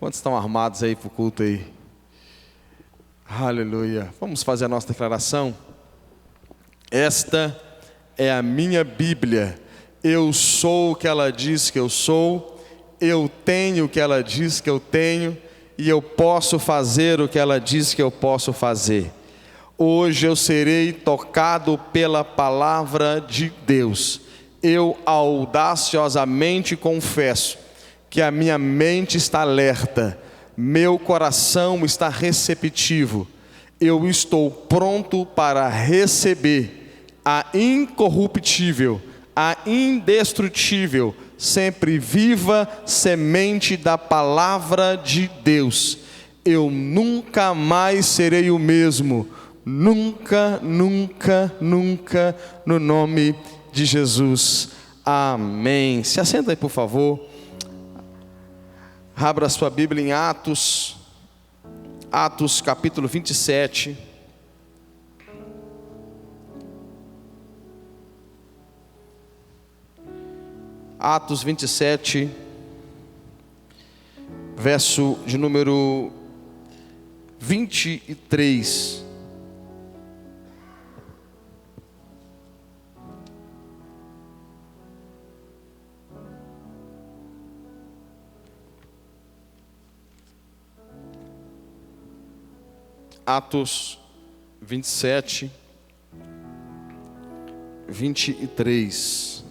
Quantos estão armados aí para o culto aí? Aleluia. Vamos fazer a nossa declaração? Esta é a minha Bíblia. Eu sou o que ela diz que eu sou. Eu tenho o que ela diz que eu tenho. E eu posso fazer o que ela diz que eu posso fazer. Hoje eu serei tocado pela palavra de Deus. Eu audaciosamente confesso que a minha mente está alerta, meu coração está receptivo, eu estou pronto para receber a incorruptível, a indestrutível, sempre viva semente da palavra de Deus. Eu nunca mais serei o mesmo, nunca, nunca, nunca, no nome de Jesus. Amém. Se assenta aí, por favor. Abra a sua Bíblia em Atos capítulo 27. Atos 27, verso de número 23. Atos 27, 23.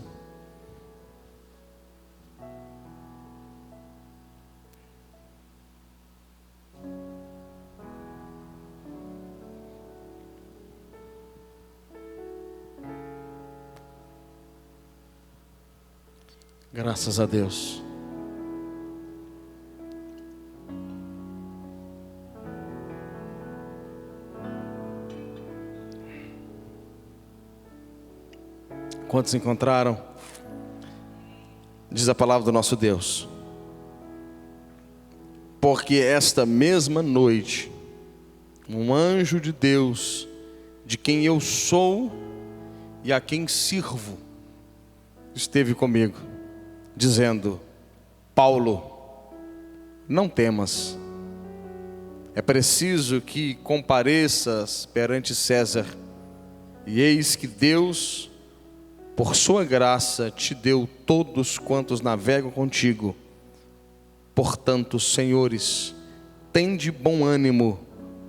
Graças a Deus. Quantos encontraram? Diz a palavra do nosso Deus: porque esta mesma noite, um anjo de Deus, de quem eu sou e a quem sirvo, esteve comigo, dizendo: Paulo, não temas, é preciso que compareças perante César, e eis que Deus, por sua graça, te deu todos quantos navegam contigo. Portanto, senhores, tende bom ânimo,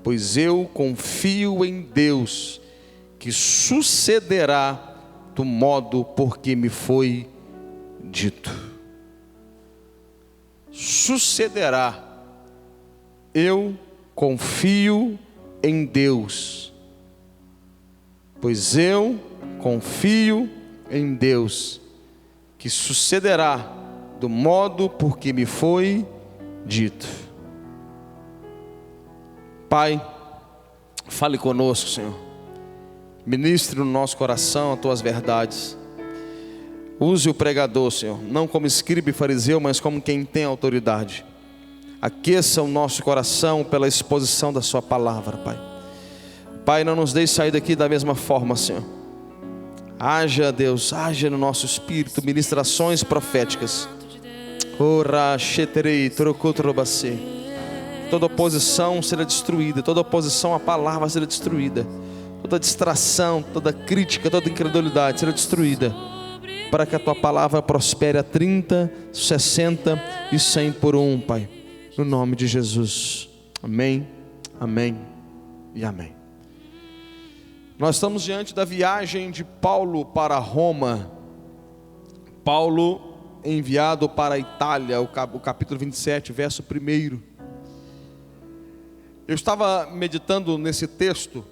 pois eu confio em Deus, que sucederá do modo por que me foi dito. Sucederá. Eu confio em Deus, pois eu confio em Deus, que sucederá do modo por que me foi dito. Pai, fale conosco, Senhor. Ministre no nosso coração as tuas verdades. Use o pregador, Senhor, não como escriba e fariseu, mas como quem tem autoridade. Aqueça o nosso coração pela exposição da sua palavra, Pai. Pai, não nos deixe sair daqui da mesma forma, Senhor. Haja, Deus, haja no nosso espírito ministrações proféticas. Toda oposição será destruída, toda oposição à palavra será destruída, toda distração, toda crítica, toda incredulidade será destruída, para que a tua palavra prospere a 30, 60 e 100 por um, Pai, no nome de Jesus. Amém, amém e amém. Nós estamos diante da viagem de Paulo para Roma. Paulo enviado para a Itália, o capítulo 27, verso 1. Eu estava meditando nesse texto,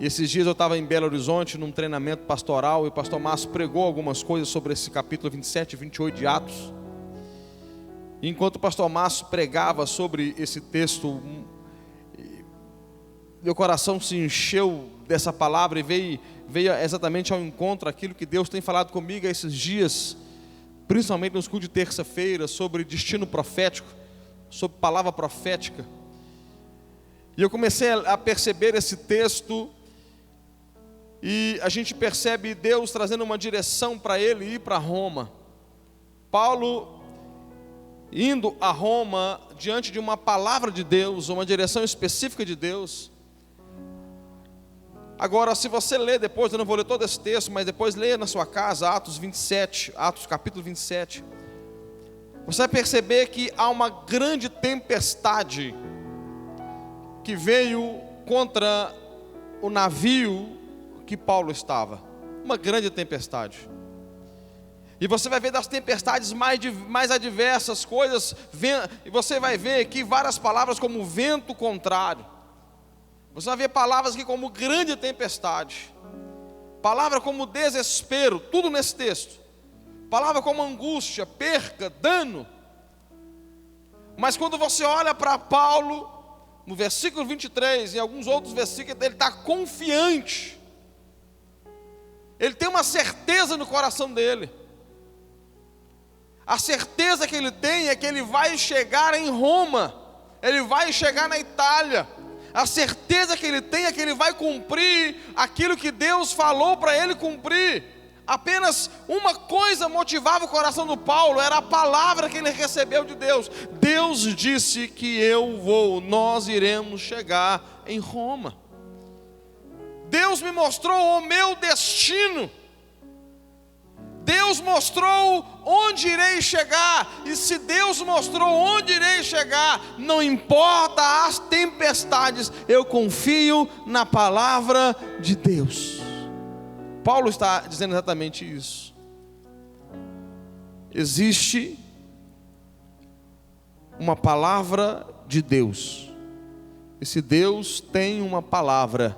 e esses dias eu estava em Belo Horizonte, num treinamento pastoral, e o pastor Márcio pregou algumas coisas sobre esse capítulo 27 e 28 de Atos. E enquanto o pastor Márcio pregava sobre esse texto, meu coração se encheu dessa palavra e veio exatamente ao encontro aquilo que Deus tem falado comigo esses dias, principalmente nos cultos de terça-feira, sobre destino profético, sobre palavra profética. E eu comecei a perceber esse texto, e a gente percebe Deus trazendo uma direção para ele ir para Roma. Paulo indo a Roma diante de uma palavra de Deus, uma direção específica de Deus. Agora, se você ler depois, eu não vou ler todo esse texto, mas depois leia na sua casa Atos 27, Atos capítulo 27. Você vai perceber que há uma grande tempestade que veio contra o navio que Paulo estava. Uma grande tempestade. E você vai ver das tempestades mais adversas coisas, e você vai ver aqui várias palavras como vento contrário. Você vai ver palavras aqui como grande tempestade, palavra como desespero, tudo nesse texto. Palavra como angústia, perca, dano. Mas quando você olha para Paulo, no versículo 23, e alguns outros versículos, ele está confiante. Ele tem uma certeza no coração dele. A certeza que ele tem é que ele vai chegar em Roma, ele vai chegar na Itália. A certeza que ele tem é que ele vai cumprir aquilo que Deus falou para ele cumprir. Apenas uma coisa motivava o coração do Paulo, era a palavra que ele recebeu de Deus. Deus disse que nós iremos chegar em Roma. Deus me mostrou o meu destino. Deus mostrou onde irei chegar, e se Deus mostrou onde irei chegar, não importa as tempestades, eu confio na palavra de Deus. Paulo está dizendo exatamente isso. Existe uma palavra de Deus, e se Deus tem uma palavra,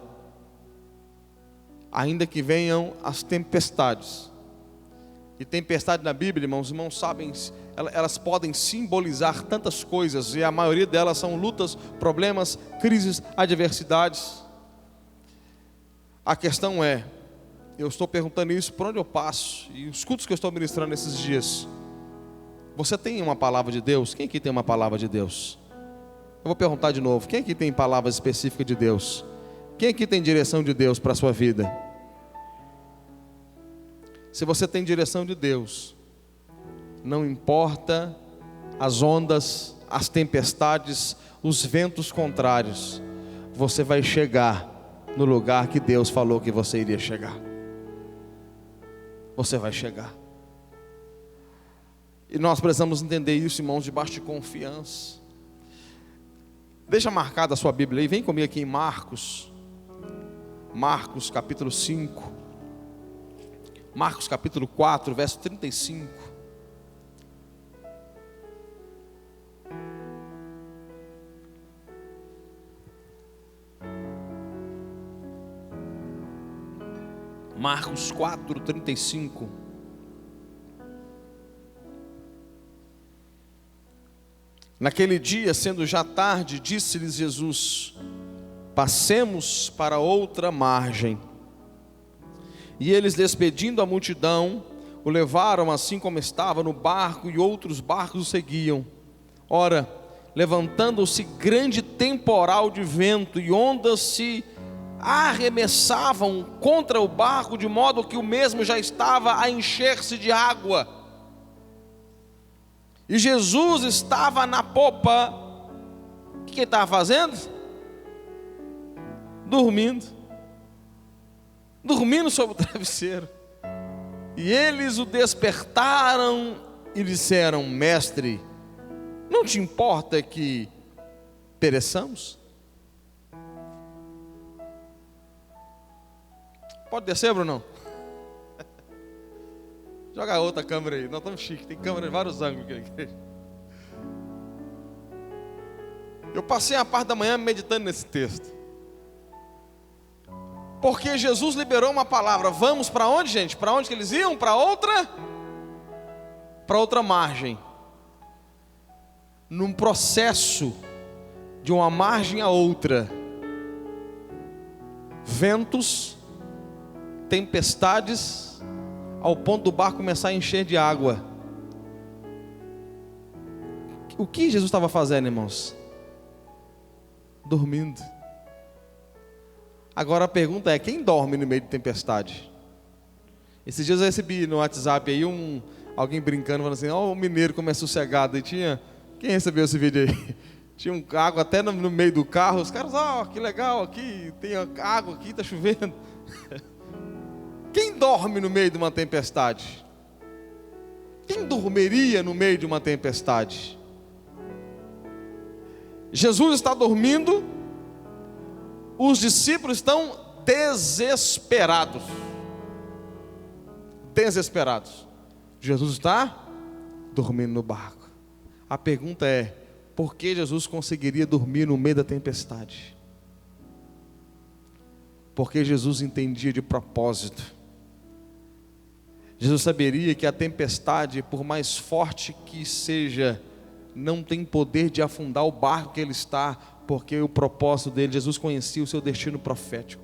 ainda que venham as tempestades. E tempestade na Bíblia, irmãos sabem, elas podem simbolizar tantas coisas, e a maioria delas são lutas, problemas, crises, adversidades. A questão é, eu estou perguntando isso por onde eu passo, e os cultos que eu estou ministrando esses dias, você tem uma palavra de Deus? Quem aqui tem uma palavra de Deus? Eu vou perguntar de novo, quem aqui tem palavras específicas de Deus? Quem aqui tem direção de Deus para a sua vida? Se você tem direção de Deus, não importa as ondas, as tempestades, os ventos contrários, você vai chegar no lugar que Deus falou que você iria chegar. Você vai chegar. E nós precisamos entender isso, irmãos, debaixo de confiança. Deixa marcada a sua Bíblia aí, vem comigo aqui em Marcos capítulo 5. Marcos capítulo 4, verso 35. Marcos 4, 35. Naquele dia, sendo já tarde, disse-lhes Jesus: passemos para outra margem. E eles, despedindo a multidão, o levaram assim como estava no barco, e outros barcos o seguiam. Ora, levantando-se grande temporal de vento, e ondas se arremessavam contra o barco, de modo que o mesmo já estava a encher-se de água. E Jesus estava na popa. O que ele estava fazendo? Dormindo sobre o travesseiro. E eles o despertaram e disseram: mestre, não te importa que pereçamos? Pode descer, Brunão? Joga a outra câmera aí, nós estamos chiques, tem câmera de vários ângulos aqui na igreja. Eu passei a parte da manhã meditando nesse texto. Porque Jesus liberou uma palavra. Vamos para onde, gente? Para onde que eles iam? Para outra margem. Num processo de uma margem a outra, ventos, tempestades, ao ponto do barco começar a encher de água. O que Jesus estava fazendo, irmãos? Dormindo. Agora a pergunta é: quem dorme no meio de tempestade? Esses dias eu recebi no WhatsApp aí alguém brincando, falando assim, ó, o mineiro como é sossegado. E tinha, quem recebeu esse vídeo aí? Tinha um água até no meio do carro, os caras, ó, que legal aqui, tem água aqui, está chovendo. Quem dorme no meio de uma tempestade? Quem dormiria no meio de uma tempestade? Jesus está dormindo, os discípulos estão desesperados. Desesperados. Jesus está dormindo no barco. A pergunta é, por que Jesus conseguiria dormir no meio da tempestade? Porque Jesus entendia de propósito. Jesus saberia que a tempestade, por mais forte que seja, não tem poder de afundar o barco que ele está, porque o propósito dele, Jesus conhecia o seu destino profético.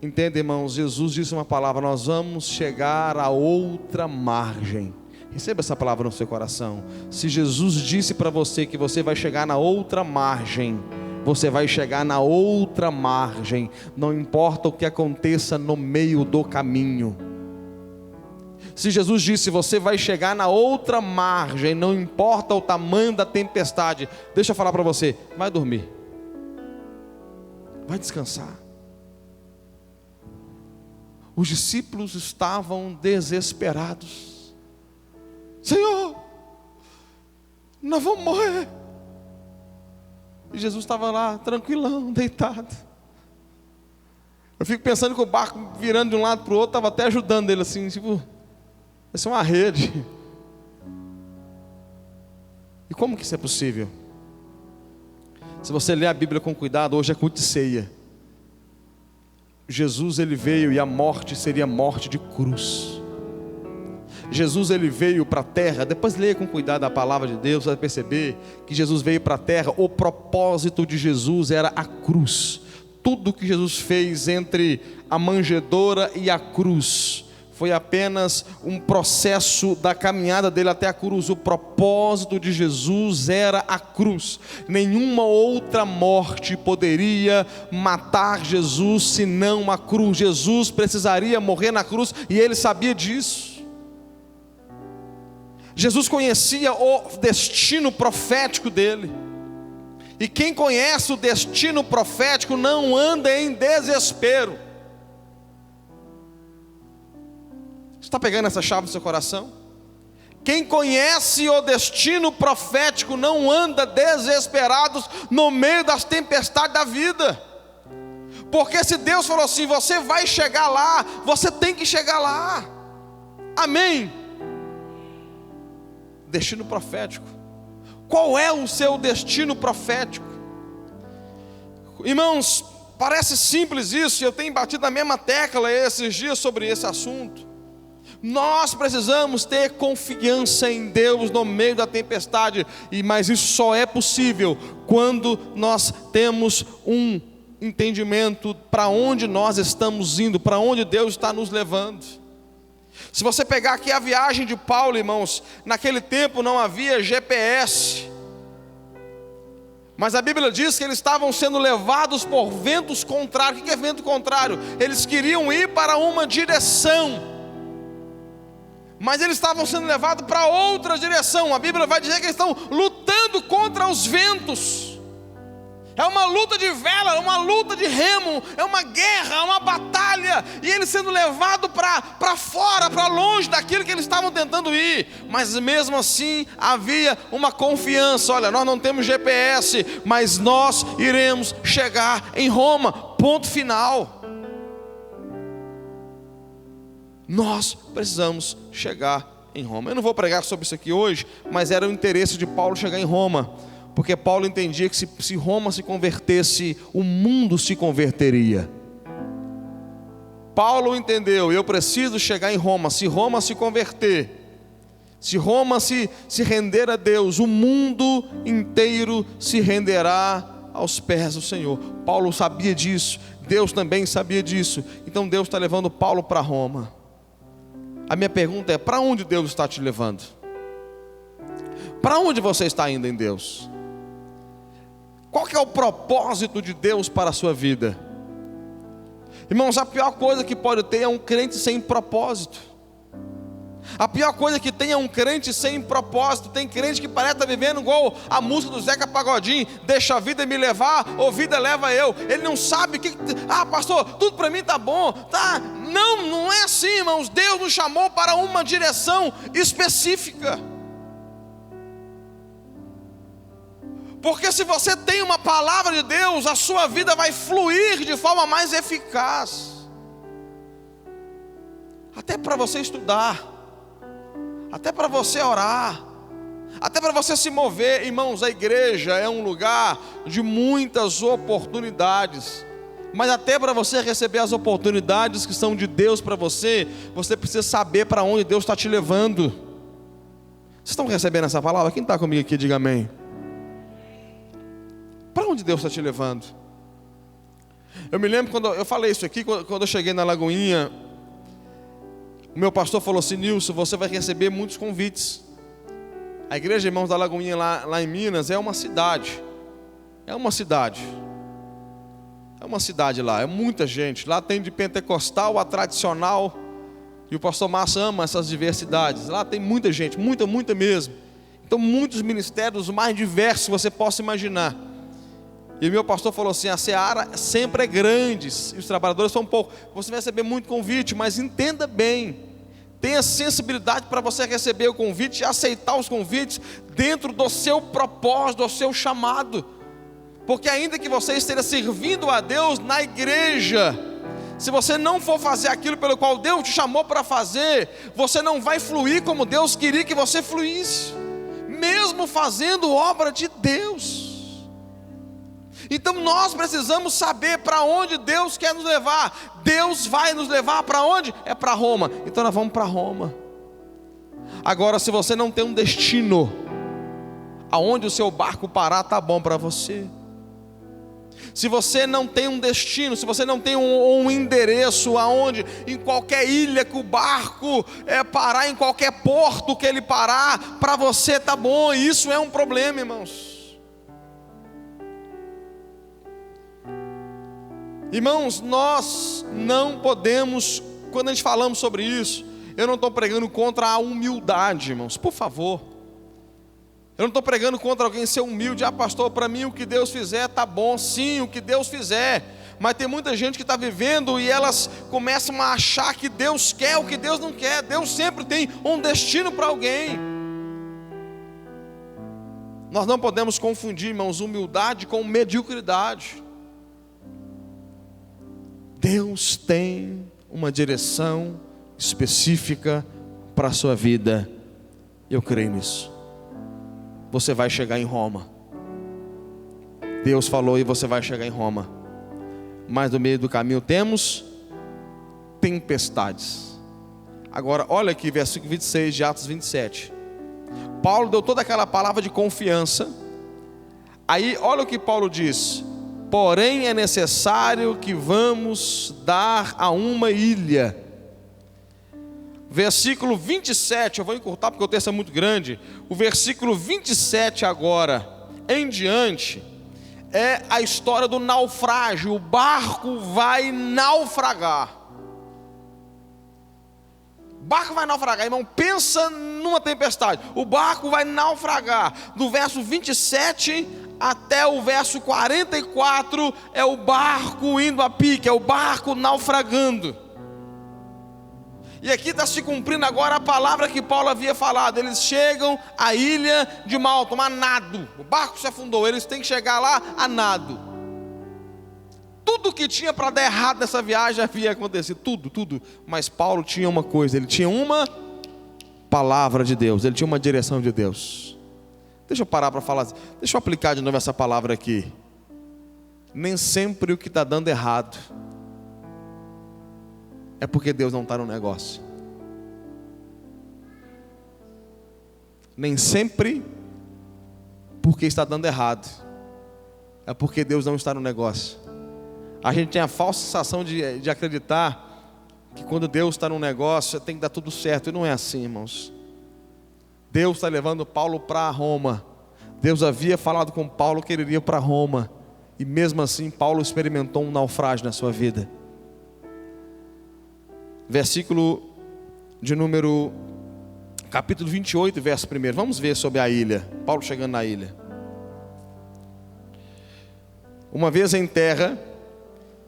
Entende, irmãos? Jesus disse uma palavra, nós vamos chegar a outra margem. Receba essa palavra no seu coração. Se Jesus disse para você que você vai chegar na outra margem, você vai chegar na outra margem, não importa o que aconteça no meio do caminho. Se Jesus disse, você vai chegar na outra margem, não importa o tamanho da tempestade, deixa eu falar para você, vai dormir, vai descansar. Os discípulos estavam desesperados. Senhor, nós vamos morrer. E Jesus estava lá, tranquilão, deitado. Eu fico pensando que o barco virando de um lado para o outro, estava até ajudando ele assim, tipo, vai ser uma rede. E como que isso é possível? Se você ler a Bíblia com cuidado, hoje é culto de ceia. Jesus ele veio e a morte seria morte de cruz. Jesus ele veio para a terra, depois leia com cuidado a palavra de Deus, você vai perceber que Jesus veio para a terra, o propósito de Jesus era a cruz. Tudo que Jesus fez entre a manjedoura e a cruz foi apenas um processo da caminhada dele até a cruz. O propósito de Jesus era a cruz. Nenhuma outra morte poderia matar Jesus senão a cruz. Jesus precisaria morrer na cruz e ele sabia disso. Jesus conhecia o destino profético dele. E quem conhece o destino profético não anda em desespero. Você está pegando essa chave no seu coração? Quem conhece o destino profético não anda desesperados no meio das tempestades da vida. Porque se Deus falou assim, você vai chegar lá, você tem que chegar lá. Amém? Destino profético. Qual é o seu destino profético? Irmãos, parece simples isso, eu tenho batido na mesma tecla esses dias sobre esse assunto. Nós precisamos ter confiança em Deus no meio da tempestade, mas isso só é possível quando nós temos um entendimento para onde nós estamos indo, para onde Deus está nos levando. Se você pegar aqui a viagem de Paulo, irmãos, naquele tempo não havia GPS, mas a Bíblia diz que eles estavam sendo levados por ventos contrários. O que é vento contrário? Eles queriam ir para uma direção, mas eles estavam sendo levados para outra direção. A Bíblia vai dizer que eles estão lutando contra os ventos. É uma luta de vela, é uma luta de remo, é uma guerra, é uma batalha. E eles sendo levados para fora, para longe daquilo que eles estavam tentando ir. Mas mesmo assim havia uma confiança. Olha, nós não temos GPS, mas nós iremos chegar em Roma. Ponto final. Nós precisamos chegar em Roma. Eu não vou pregar sobre isso aqui hoje, mas era o interesse de Paulo chegar em Roma. Porque Paulo entendia que se Roma se convertesse, o mundo se converteria. Paulo entendeu, eu preciso chegar em Roma. Se Roma se converter, se Roma se render a Deus, o mundo inteiro se renderá aos pés do Senhor. Paulo sabia disso, Deus também sabia disso. Então Deus está levando Paulo para Roma. A minha pergunta é, para onde Deus está te levando? Para onde você está indo em Deus? Qual que é o propósito de Deus para a sua vida? Irmãos, a pior coisa que pode ter é um crente sem propósito. A pior coisa que tem é um crente sem propósito. Tem crente que parece estar vivendo igual a música do Zeca Pagodinho: deixa a vida me levar, ou vida leva eu. Ele não sabe que... pastor, tudo para mim está bom, tá? Não é assim, irmãos. Deus nos chamou para uma direção específica. Porque se você tem uma palavra de Deus, a sua vida vai fluir de forma mais eficaz. Até para você estudar, até para você orar, até para você se mover. Irmãos, a igreja é um lugar de muitas oportunidades. Mas até para você receber as oportunidades que são de Deus para você, você precisa saber para onde Deus está te levando. Vocês estão recebendo essa palavra? Quem está comigo aqui, diga amém. Para onde Deus está te levando? Eu me lembro quando eu falei isso aqui, quando eu cheguei na Lagoinha, o meu pastor falou assim: Nilson, você vai receber muitos convites. A igreja Irmãos da Lagoinha lá em Minas é uma cidade. É uma cidade lá, é muita gente. Lá tem de pentecostal a tradicional. E o pastor Massa ama essas diversidades. Lá tem muita gente, muita mesmo. Então muitos ministérios, os mais diversos que você possa imaginar. E o meu pastor falou assim: a seara sempre é grande e os trabalhadores são poucos. Você vai receber muito convite, mas entenda bem, tenha sensibilidade para você receber o convite e aceitar os convites dentro do seu propósito, do seu chamado. Porque ainda que você esteja servindo a Deus na igreja, se você não for fazer aquilo pelo qual Deus te chamou para fazer, você não vai fluir como Deus queria que você fluísse, mesmo fazendo obra de Deus. Então nós precisamos saber para onde Deus quer nos levar. Deus vai nos levar para onde? É para Roma. Então nós vamos para Roma. Agora, se você não tem um destino, aonde o seu barco parar está bom para você. Se você não tem um destino, se você não tem um endereço aonde, em qualquer ilha que o barco parar, em qualquer porto que ele parar, para você está bom. E isso é um problema, irmãos. Irmãos, nós não podemos, quando a gente falamos sobre isso, eu não estou pregando contra a humildade, irmãos, por favor. Eu não estou pregando contra alguém ser humilde. Pastor, para mim o que Deus fizer está bom. Sim, o que Deus fizer. Mas tem muita gente que está vivendo e elas começam a achar que Deus quer o que Deus não quer. Deus sempre tem um destino para alguém. Nós não podemos confundir, irmãos, humildade com mediocridade. Deus tem uma direção específica para a sua vida. Eu creio nisso. Você vai chegar em Roma. Deus falou e você vai chegar em Roma. Mas no meio do caminho temos tempestades. Agora, olha aqui, versículo 26 de Atos 27. Paulo deu toda aquela palavra de confiança. Aí, olha o que Paulo diz: porém é necessário que vamos dar a uma ilha. Versículo 27, eu vou encurtar porque o texto é muito grande. O versículo 27 agora em diante é a história do naufrágio. O barco vai naufragar. O barco vai naufragar, irmão. Pensa numa tempestade. O barco vai naufragar. Do verso 27 até o verso 44 é o barco indo a pique, é o barco naufragando. E aqui está se cumprindo agora a palavra que Paulo havia falado. Eles chegam à ilha de Malta, a nado. O barco se afundou, eles têm que chegar lá a nado. Tudo que tinha para dar errado nessa viagem havia acontecido, tudo. Mas Paulo tinha uma coisa, ele tinha uma palavra de Deus, ele tinha uma direção de Deus. Deixa eu parar para falar, deixa eu aplicar de novo essa palavra aqui. Nem sempre o que está dando errado é porque Deus não está no negócio. Nem sempre porque está dando errado é porque Deus não está no negócio. A gente tem a falsa sensação de acreditar que quando Deus está no negócio tem que dar tudo certo. E não é assim, irmãos. Deus está levando Paulo para Roma. Deus havia falado com Paulo que ele iria para Roma. E mesmo assim Paulo experimentou um naufrágio na sua vida. Versículo de número capítulo 28, verso 1. Vamos ver sobre a ilha. Paulo chegando na ilha. Uma vez em terra,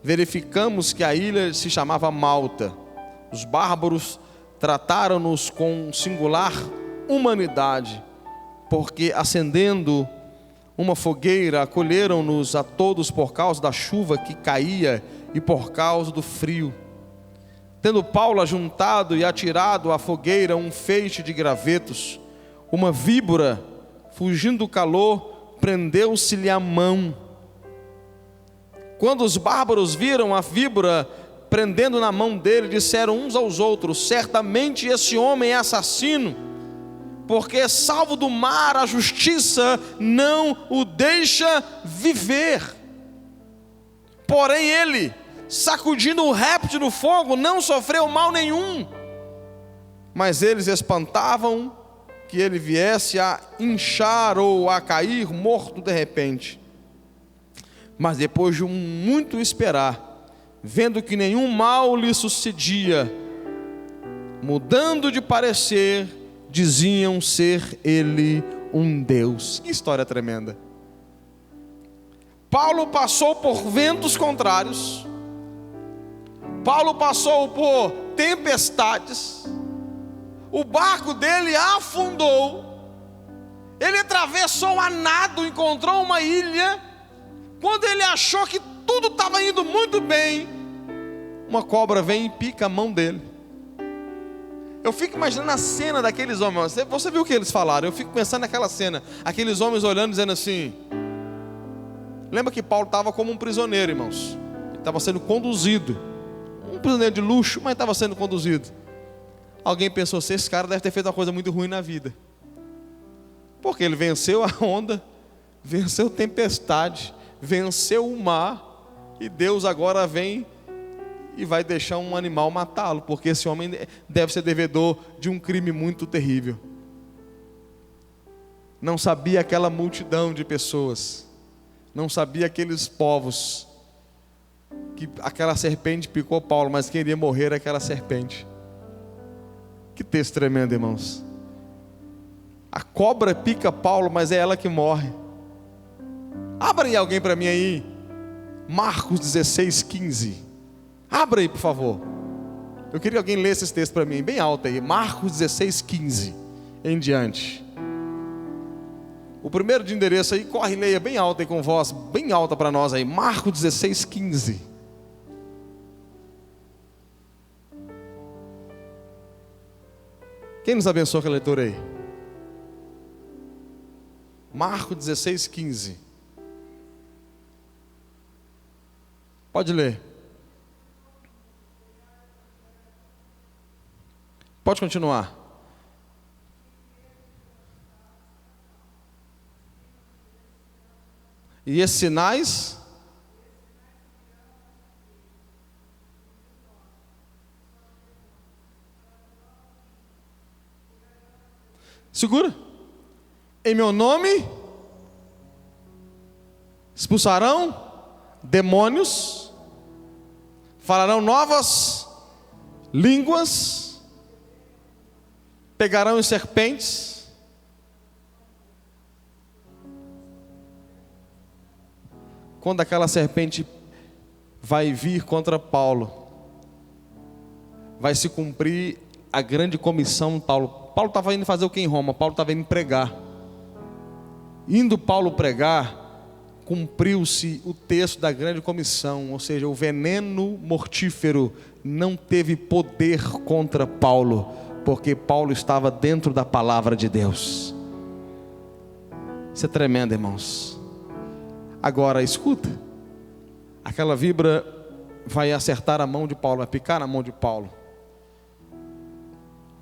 verificamos que a ilha se chamava Malta. Os bárbaros trataram-nos com singular humanidade, porque acendendo uma fogueira, acolheram-nos a todos por causa da chuva que caía e por causa do frio. Tendo Paulo ajuntado e atirado à fogueira um feixe de gravetos, uma víbora, fugindo do calor, prendeu-se-lhe a mão. Quando os bárbaros viram a víbora prendendo na mão dele, disseram uns aos outros: certamente esse homem é assassino, porque salvo do mar a justiça não o deixa viver. Porém ele, sacudindo o réptil no fogo, não sofreu mal nenhum. Mas eles espantavam que ele viesse a inchar ou a cair morto de repente. Mas depois de muito esperar, vendo que nenhum mal lhe sucedia, mudando de parecer, diziam ser ele um Deus. Que história tremenda. Paulo passou por ventos contrários, Paulo passou por tempestades, o barco dele afundou, ele atravessou a nado, encontrou uma ilha. Quando ele achou que tudo estava indo muito bem, uma cobra vem e pica a mão dele. Eu fico imaginando a cena daqueles homens. Você viu o que eles falaram? Eu fico pensando naquela cena, aqueles homens olhando, dizendo assim. Lembra que Paulo estava como um prisioneiro, irmãos. Ele estava sendo conduzido. Um prisioneiro de luxo, mas estava sendo conduzido. Alguém pensou assim: esse cara deve ter feito uma coisa muito ruim na vida, porque ele venceu a onda, venceu a tempestade, venceu o mar, e Deus agora vem e vai deixar um animal matá-lo, porque esse homem deve ser devedor de um crime muito terrível. Não sabia aquela multidão de pessoas, não sabia aqueles povos, que aquela serpente picou Paulo, mas quem iria morrer aquela serpente. Que texto tremendo, irmãos. A cobra pica Paulo, mas é ela que morre. Abra aí alguém para mim aí, Marcos 16, 15. Abra aí, por favor. Eu queria que alguém lesse esse texto para mim, bem alto aí. Marcos 16, 15 em diante. O primeiro de endereço aí, corre e leia bem alto aí, com voz bem alta para nós aí. Marcos 16, 15. Quem nos abençoa com a leitura aí? Marcos 16, 15. Pode ler. Pode continuar. E esses sinais? Segura. Em meu nome expulsarão demônios, falarão novas línguas, pegarão em serpentes. Quando aquela serpente vai vir contra Paulo, vai se cumprir a grande comissão de Paulo. Paulo estava indo fazer o que em Roma? Paulo estava indo pregar. Indo Paulo pregar, cumpriu-se o texto da grande comissão, ou seja, o veneno mortífero não teve poder contra Paulo, porque Paulo estava dentro da palavra de Deus. Isso é tremendo, irmãos. Agora escuta, aquela víbora vai acertar a mão de Paulo, vai picar na mão de Paulo,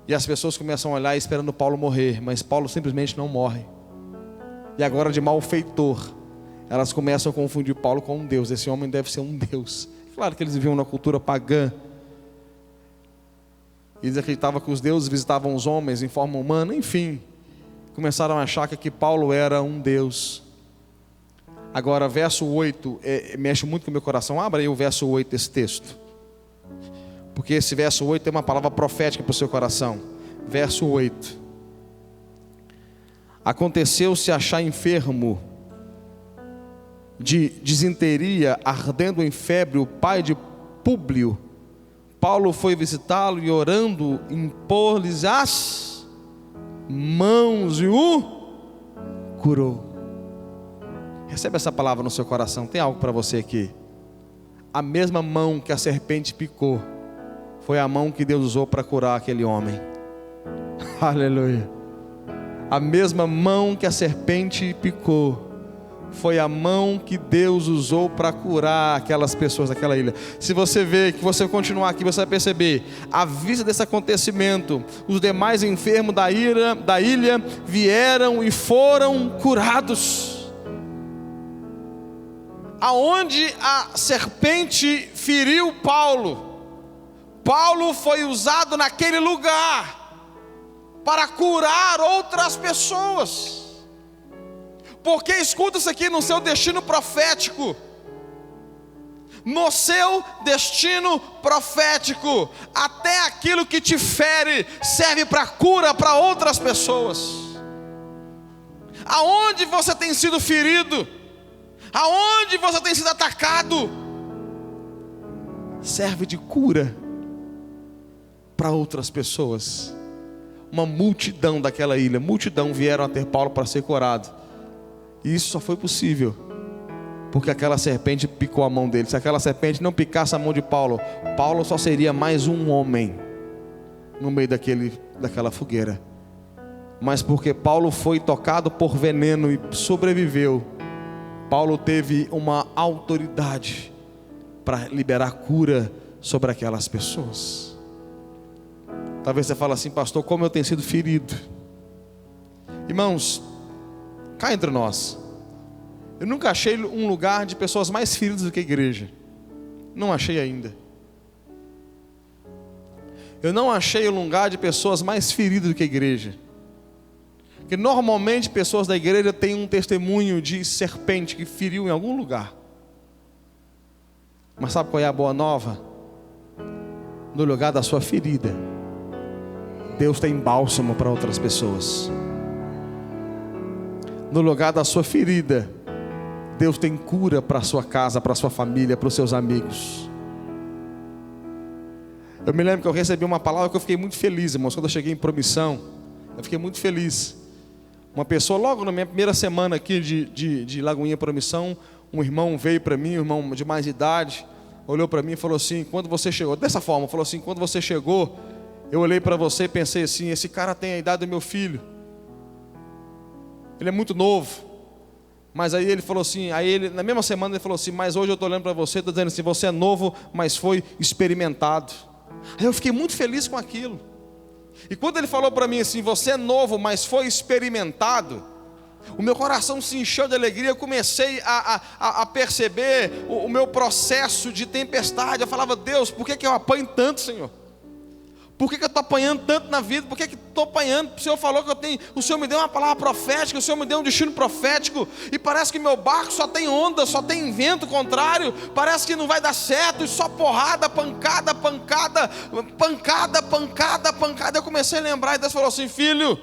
e as pessoas começam a olhar esperando Paulo morrer, mas Paulo simplesmente não morre. E agora, de malfeitor, elas começam a confundir Paulo com um Deus. Esse homem deve ser um Deus. Claro que eles viviam na cultura pagã, eles acreditavam que os deuses visitavam os homens em forma humana. Enfim, começaram a achar que Paulo era um Deus. Agora, verso 8, mexe muito com o meu coração. Abra aí o verso 8 desse texto, porque esse verso 8 tem uma palavra profética para o seu coração. Verso 8. aconteceu se achar enfermo de disenteria, ardendo em febre, o pai de Públio. Paulo foi visitá-lo e, orando, impor-lhes as mãos e o curou. Recebe essa palavra no seu coração. Tem algo para você aqui. A mesma mão que a serpente picou foi a mão que Deus usou para curar aquele homem. Aleluia. A mesma mão que a serpente picou foi a mão que Deus usou para curar aquelas pessoas daquela ilha. Se você ver, que você continuar aqui, você vai perceber, à vista desse acontecimento, os demais enfermos da ilha vieram e foram curados. Aonde a serpente feriu Paulo, Paulo foi usado naquele lugar para curar outras pessoas. Porque escuta isso aqui, no seu destino profético, no seu destino profético, até aquilo que te fere serve para cura para outras pessoas. Aonde você tem sido ferido, aonde você tem sido atacado, serve de cura para outras pessoas. Uma multidão daquela ilha, multidão vieram até Paulo para ser curado. E isso só foi possível porque aquela serpente picou a mão dele. Se aquela serpente não picasse a mão de Paulo, Paulo só seria mais um homem no meio daquela fogueira. Mas porque Paulo foi tocado por veneno e sobreviveu, Paulo teve uma autoridade para liberar cura sobre aquelas pessoas. Talvez você fale assim: pastor, como eu tenho sido ferido. Irmãos, cá entre nós, eu nunca achei um lugar de pessoas mais feridas do que a igreja. Não achei ainda. Eu não achei um lugar de pessoas mais feridas do que a igreja. Porque normalmente pessoas da igreja têm um testemunho de serpente que feriu em algum lugar. Mas sabe qual é a boa nova? No lugar da sua ferida, Deus tem bálsamo para outras pessoas. No lugar da sua ferida, Deus tem cura para a sua casa, para a sua família, para os seus amigos. Eu me lembro que eu recebi uma palavra que eu fiquei muito feliz, irmãos. Quando eu cheguei em Promissão, eu fiquei muito feliz. Uma pessoa, logo na minha primeira semana aqui de Lagoinha Promissão, um irmão veio para mim, um irmão de mais idade, olhou para mim e falou assim: quando você chegou, dessa forma, falou assim: quando você chegou, eu olhei para você e pensei assim: esse cara tem a idade do meu filho. Ele é muito novo. Mas aí ele falou assim, na mesma semana ele falou assim: mas hoje eu estou olhando para você, estou dizendo assim, você é novo, mas foi experimentado. Aí eu fiquei muito feliz com aquilo. E quando ele falou para mim assim: você é novo, mas foi experimentado, o meu coração se encheu de alegria. Eu comecei a perceber o meu processo de tempestade. Eu falava: Deus, por que eu apanho tanto, Senhor? Por que eu estou apanhando tanto na vida? Por que estou apanhando? O Senhor falou que o Senhor me deu uma palavra profética, o Senhor me deu um destino profético, e parece que meu barco só tem onda, só tem vento contrário, parece que não vai dar certo, e só porrada, pancada, pancada, pancada, pancada, pancada. Eu comecei a lembrar, e Deus falou assim: filho,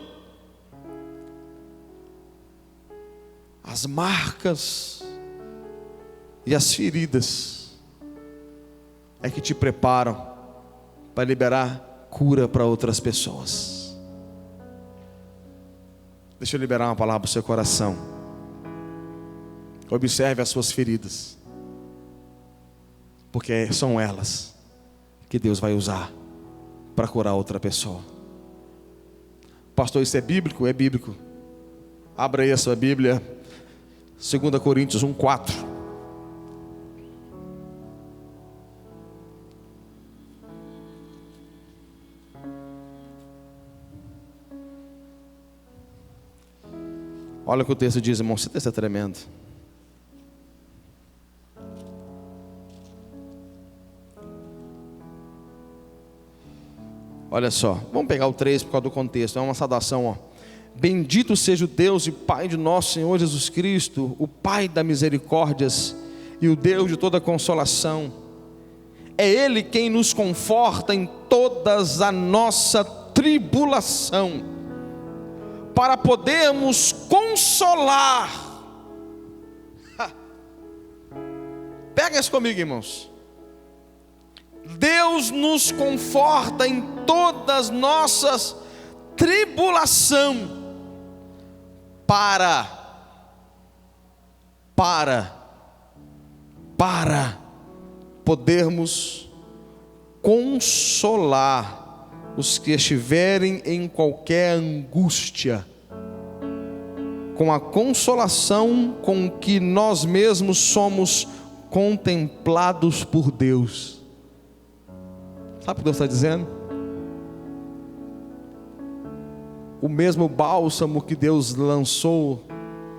as marcas e as feridas é que te preparam para liberar cura para outras pessoas. Deixa eu liberar uma palavra para o seu coração. Observe as suas feridas, porque são elas que Deus vai usar para curar outra pessoa. Pastor, isso é bíblico? É bíblico. Abra aí a sua Bíblia, 2 Coríntios 1:4. Olha o que o texto diz, irmão. Esse texto é tremendo. Olha só, vamos pegar o 3 por causa do contexto. É uma saudação, ó. Bendito seja o Deus e Pai de nosso Senhor Jesus Cristo, o Pai das misericórdias e o Deus de toda consolação. É Ele quem nos conforta em todas a nossa tribulação, para podermos consolar. Pega isso comigo, irmãos. Deus nos conforta em todas nossas tribulações para podermos consolar os que estiverem em qualquer angústia, com a consolação com que nós mesmos somos contemplados por Deus. Sabe o que Deus está dizendo? O mesmo bálsamo que Deus lançou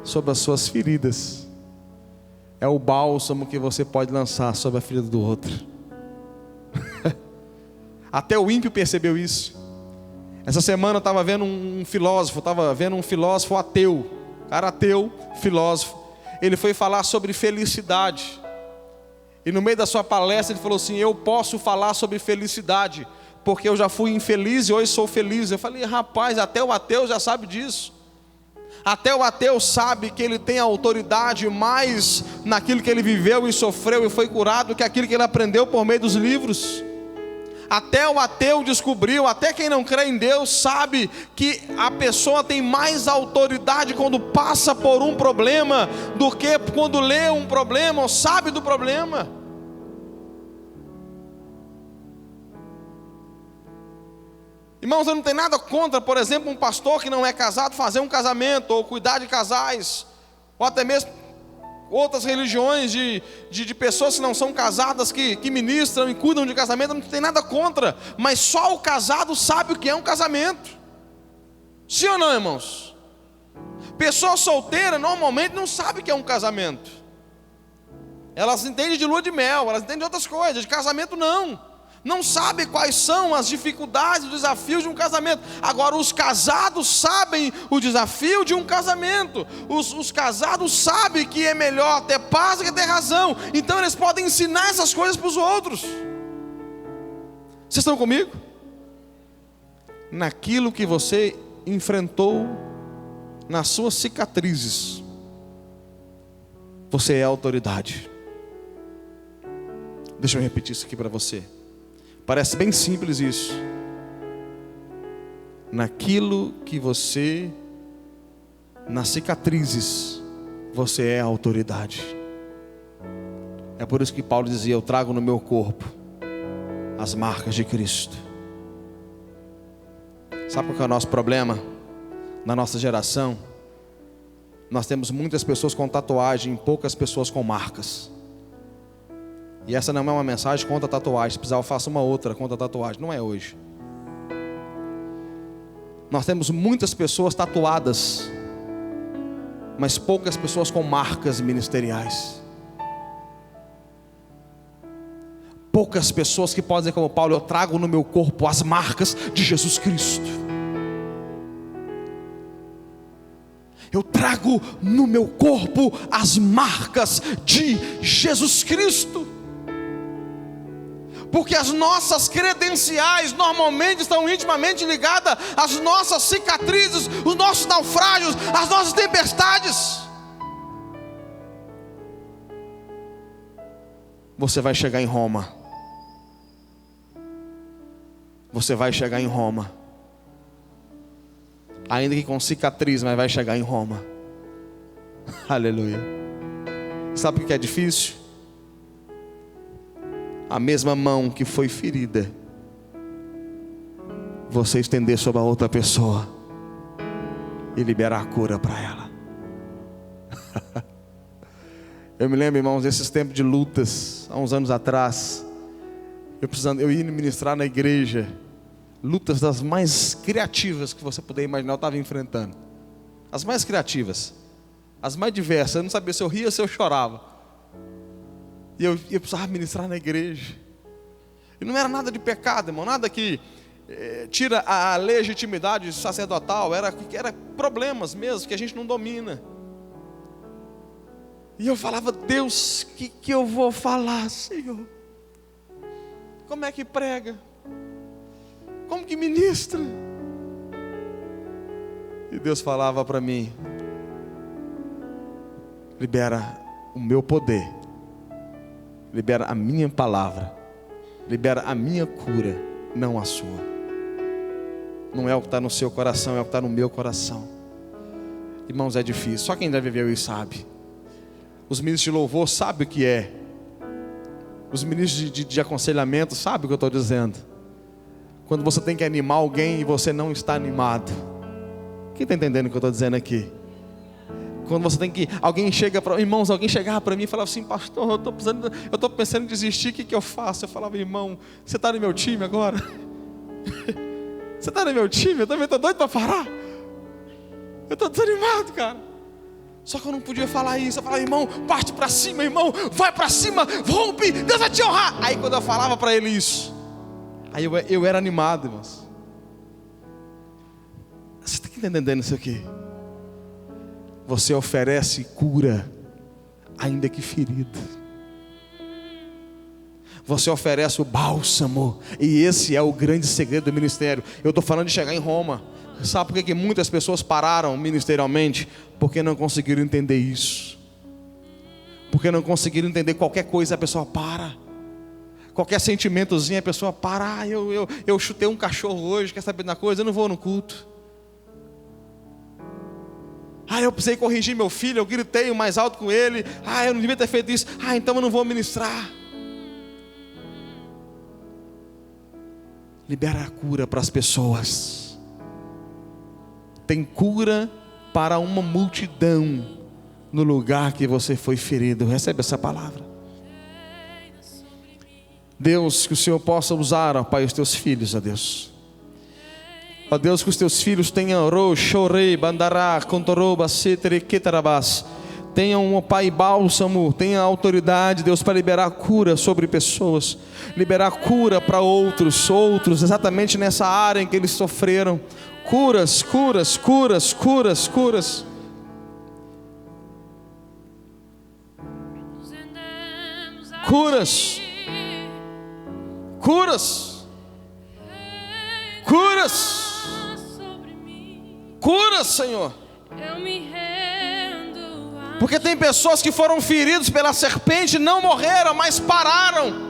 sobre as suas feridas é o bálsamo que você pode lançar sobre a ferida do outro. Até o ímpio percebeu isso. Essa semana eu estava vendo um filósofo ateu, cara ateu, filósofo. Ele foi falar sobre felicidade. E no meio da sua palestra ele falou assim: eu posso falar sobre felicidade, porque eu já fui infeliz e hoje sou feliz. Eu falei: rapaz, até o ateu já sabe disso. Até o ateu sabe que ele tem autoridade mais naquilo que ele viveu e sofreu e foi curado, que aquilo que ele aprendeu por meio dos livros. Até o ateu descobriu, até quem não crê em Deus sabe que a pessoa tem mais autoridade quando passa por um problema do que quando lê um problema ou sabe do problema. Irmãos, eu não tenho nada contra, por exemplo, um pastor que não é casado fazer um casamento, ou cuidar de casais, ou até mesmo outras religiões de pessoas que não são casadas, que ministram e cuidam de casamento. Não tem nada contra, mas só o casado sabe o que é um casamento. Sim ou não, irmãos? Pessoa solteira normalmente não sabe o que é um casamento. Elas entendem de lua de mel, elas entendem de outras coisas, de casamento não sabe quais são as dificuldades, os desafios de um casamento. Agora os casados sabem o desafio de um casamento. Os casados sabem que é melhor ter paz do que ter razão. Então eles podem ensinar essas coisas para os outros. Vocês estão comigo? Naquilo que você enfrentou, nas suas cicatrizes, você é autoridade. Deixa eu repetir isso aqui para você. Parece bem simples isso. Naquilo que você, nas cicatrizes, você é autoridade. É por isso que Paulo dizia: eu trago no meu corpo as marcas de Cristo. Sabe qual que é o nosso problema? Na nossa geração, nós temos muitas pessoas com tatuagem e poucas pessoas com marcas. E essa não é uma mensagem contra tatuagem. Se precisar eu faço uma outra contra tatuagem. Não é hoje. Nós temos muitas pessoas tatuadas, mas poucas pessoas com marcas ministeriais. Poucas pessoas que podem dizer como Paulo: eu trago no meu corpo as marcas de Jesus Cristo. Eu trago no meu corpo as marcas de Jesus Cristo. Porque as nossas credenciais normalmente estão intimamente ligadas às nossas cicatrizes, os nossos naufrágios, as nossas tempestades. Você vai chegar em Roma. Você vai chegar em Roma. Ainda que com cicatriz, mas vai chegar em Roma. Aleluia. Sabe o que é difícil? A mesma mão que foi ferida, você estender sobre a outra pessoa e liberar a cura para ela. Eu me lembro, irmãos, desses tempos de lutas, há uns anos atrás, eu ia ministrar na igreja, lutas das mais criativas que você puder imaginar, eu estava enfrentando. As mais criativas, as mais diversas. Eu não sabia se eu ria ou se eu chorava. E eu precisava ministrar na igreja. E não era nada de pecado, irmão, nada que tira a legitimidade sacerdotal. Era problemas mesmo que a gente não domina. E eu falava: Deus, que eu vou falar, Senhor? Como é que prega? Como que ministra? E Deus falava para mim: libera o meu poder, libera a minha palavra, libera a minha cura, não a sua. Não é o que está no seu coração, é o que está no meu coração. Irmãos, é difícil, só quem já viveu isso sabe. Os ministros de louvor sabem o que é. Os ministros de aconselhamento sabem o que eu estou dizendo. Quando você tem que animar alguém e você não está animado. Quem está entendendo o que eu estou dizendo aqui? Quando você tem que, alguém chega para, irmãos, alguém chegava para mim e falava assim: pastor, eu estou pensando em desistir, o que eu faço? Eu falava: irmão, você está no meu time agora? Você está no meu time? Eu também estou doido para parar. Eu estou desanimado, cara. Só que eu não podia falar isso. Eu falava: irmão, parte para cima, irmão, vai para cima, rompe, Deus vai te honrar. Aí quando eu falava para ele isso, aí eu era animado, irmãos. Você está entendendo isso aqui? Você oferece cura, ainda que ferido. Você oferece o bálsamo. E esse é o grande segredo do ministério. Eu estou falando de chegar em Roma. Sabe por que muitas pessoas pararam ministerialmente? Porque não conseguiram entender isso. Porque não conseguiram entender qualquer coisa, a pessoa para. Qualquer sentimentozinho, a pessoa para. Ah, eu chutei um cachorro hoje, quer saber da coisa? Eu não vou no culto. Ah, eu precisei corrigir meu filho, eu gritei mais alto com ele. Ah, eu não devia ter feito isso. Ah, então eu não vou ministrar. Libera a cura para as pessoas. Tem cura para uma multidão no lugar que você foi ferido. Recebe essa palavra. Deus, que o Senhor possa usar, ó Pai, os teus filhos, ó Deus. Ó Deus, que os teus filhos tenham tenham, ó Pai, bálsamo, tenham autoridade, Deus, para liberar cura sobre pessoas, liberar cura para outros, exatamente nessa área em que eles sofreram. Curas. Curas. Curas, Senhor. Porque tem pessoas que foram feridas pela serpente, não morreram, mas pararam.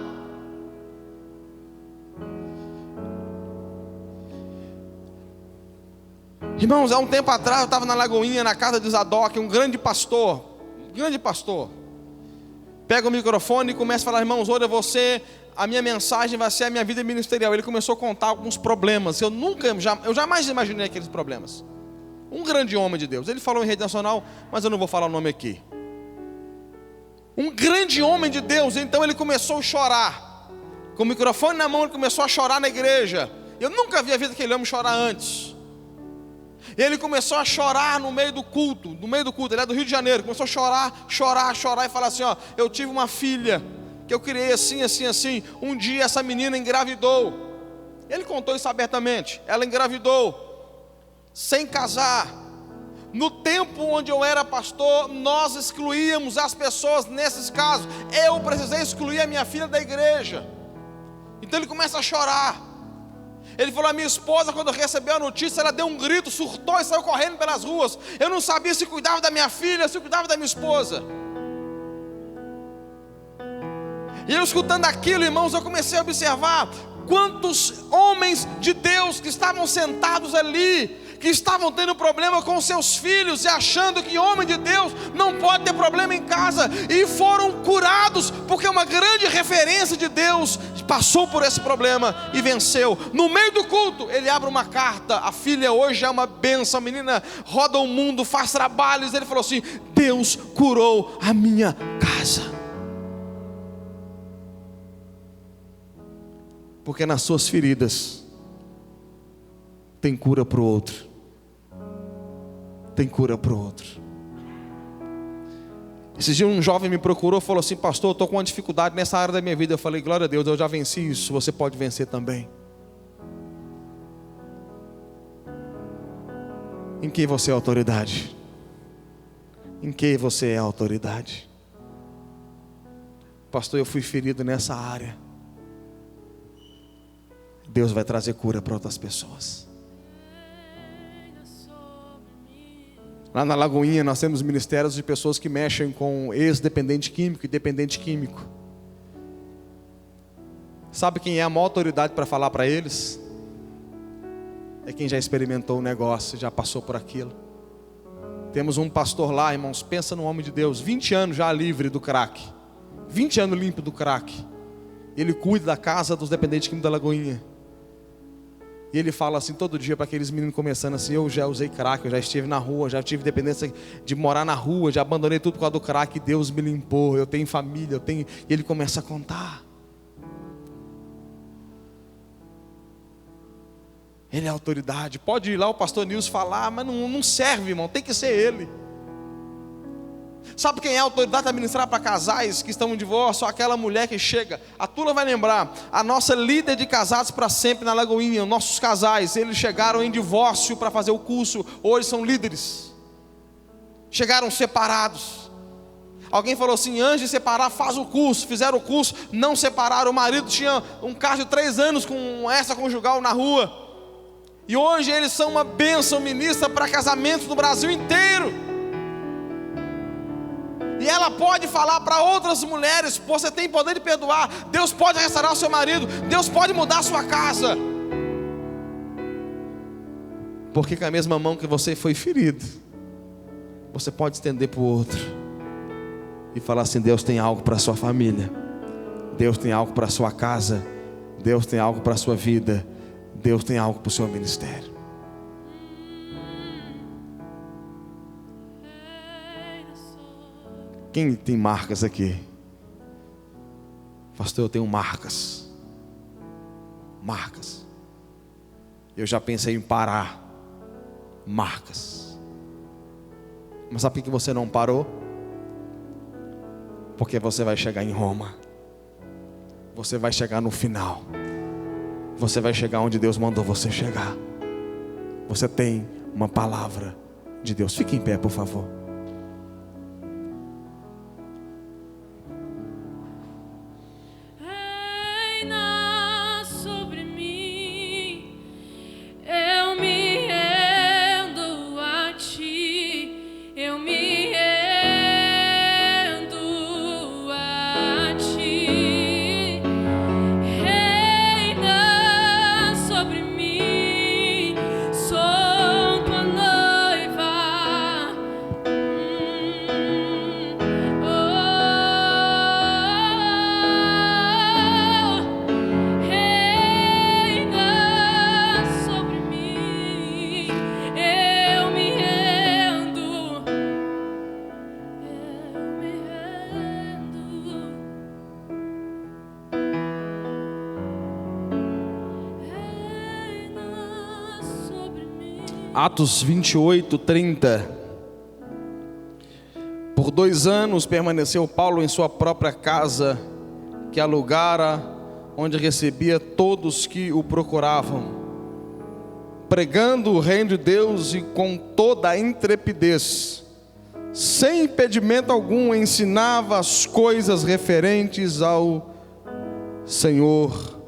Irmãos, há um tempo atrás eu estava na Lagoinha, na casa de Zadok, um grande pastor. Pega o microfone e começa a falar: irmãos, olha, a minha mensagem vai ser a minha vida ministerial. Ele começou a contar alguns problemas. Eu jamais imaginei aqueles problemas. Um grande homem de Deus. Ele falou em rede nacional, mas eu não vou falar o nome aqui. Um grande homem de Deus. Então ele começou a chorar. Com o microfone na mão, ele começou a chorar na igreja. Eu nunca vi a vida daquele homem chorar antes. Ele começou a chorar no meio do culto. Ele é do Rio de Janeiro. Começou a chorar e falar assim: ó, eu tive uma filha que eu criei assim. Um dia essa menina engravidou. Ele contou isso abertamente. Ela engravidou sem casar. No tempo onde eu era pastor, nós excluíamos as pessoas nesses casos. Eu precisei excluir a minha filha da igreja. Então ele começa a chorar. Ele falou: a minha esposa, quando recebeu a notícia, ela deu um grito, surtou e saiu correndo pelas ruas. Eu não sabia se cuidava da minha filha, se cuidava da minha esposa. E eu escutando aquilo, irmãos, eu comecei a observar quantos homens de Deus que estavam sentados ali, que estavam tendo problema com seus filhos e achando que homem de Deus não pode ter problema em casa, e foram curados porque uma grande referência de Deus passou por esse problema e venceu. No meio do culto ele abre uma carta, a filha hoje é uma bênção, a menina roda o mundo, faz trabalhos. Ele falou assim: Deus curou a minha casa. Porque nas suas feridas tem cura para o outro. Tem cura para o outro. Esses dias um jovem me procurou e falou assim: pastor, eu estou com uma dificuldade nessa área da minha vida. Eu falei: glória a Deus, eu já venci isso, você pode vencer também. Em que você é autoridade? Em que você é autoridade? Pastor, eu fui ferido nessa área. Deus vai trazer cura para outras pessoas. Lá na Lagoinha nós temos ministérios de pessoas que mexem com ex-dependente químico e dependente químico. Sabe quem é a maior autoridade para falar para eles? É quem já experimentou o negócio, já passou por aquilo. Temos um pastor lá, irmãos, pensa no homem de Deus, 20 anos já livre do crack, 20 anos limpo do crack. Ele cuida da casa dos dependentes químicos da Lagoinha. E ele fala assim todo dia para aqueles meninos começando assim: eu já usei crack, eu já estive na rua, já tive dependência de morar na rua, já abandonei tudo por causa do crack, Deus me limpou, eu tenho família, eu tenho... E ele começa a contar. Ele é autoridade. Pode ir lá o pastor Nilson falar, mas não serve, irmão, tem que ser ele. Sabe quem é a autoridade para ministrar para casais que estão em divórcio? Aquela mulher que chega, a Tula vai lembrar, a nossa líder de Casados para Sempre na Lagoinha, nossos casais, eles chegaram em divórcio para fazer o curso, hoje são líderes, chegaram separados. Alguém falou assim: antes de separar, faz o curso. Fizeram o curso, não separaram. O marido tinha um caso de 3 anos com essa conjugal na rua, e hoje eles são uma bênção ministra para casamentos no Brasil inteiro. E ela pode falar para outras mulheres: você tem poder de perdoar, Deus pode restaurar o seu marido, Deus pode mudar a sua casa. Porque com a mesma mão que você foi ferido, você pode estender para o outro e falar assim: Deus tem algo para a sua família, Deus tem algo para a sua casa, Deus tem algo para a sua vida, Deus tem algo para o seu ministério. Quem tem marcas aqui? Pastor, eu tenho marcas. Marcas. Eu já pensei em parar. Marcas. Mas sabe por que você não parou? Porque você vai chegar em Roma. Você vai chegar no final. Você vai chegar onde Deus mandou você chegar. Você tem uma palavra de Deus. Fique em pé, por favor. Atos 28, 30. Por 2 anos permaneceu Paulo em sua própria casa, que alugara, onde recebia todos que o procuravam, pregando o reino de Deus e com toda a intrepidez, sem impedimento algum, ensinava as coisas referentes ao Senhor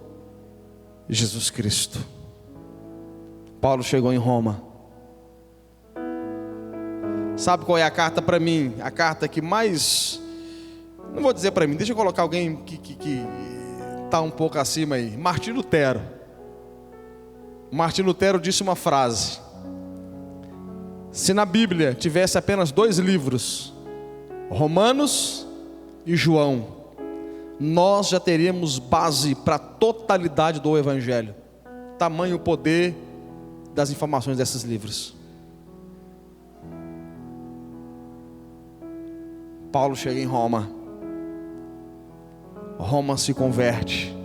Jesus Cristo. Paulo chegou em Roma. Sabe qual é a carta para mim? A carta que mais... Não vou dizer para mim, deixa eu colocar alguém que está um pouco acima aí. Martim Lutero. Martim Lutero disse uma frase: se na Bíblia tivesse apenas 2 livros, Romanos e João, nós já teríamos base para a totalidade do Evangelho. Tamanho o poder das informações desses livros. Paulo chega em Roma. Roma se converte.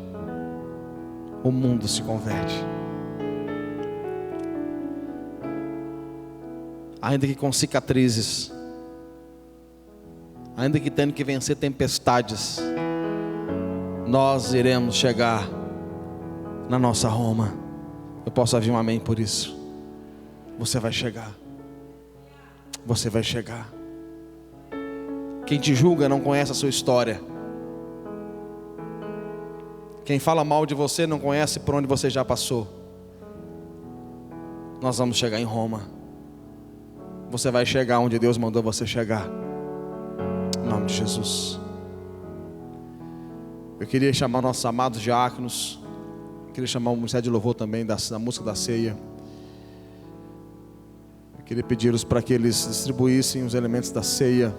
O mundo se converte. Ainda que com cicatrizes, ainda que tendo que vencer tempestades, nós iremos chegar na nossa Roma. Eu posso ouvir um amém por isso? Você vai chegar. Você vai chegar. Quem te julga não conhece a sua história. Quem fala mal de você não conhece por onde você já passou. Nós vamos chegar em Roma. você vai chegar onde Deus mandou você chegar. Em nome de Jesus. Eu queria chamar nossos amados diáconos. Queria chamar o Ministério de Louvor também da música da ceia. Eu queria pedi-los para que eles distribuíssem os elementos da ceia.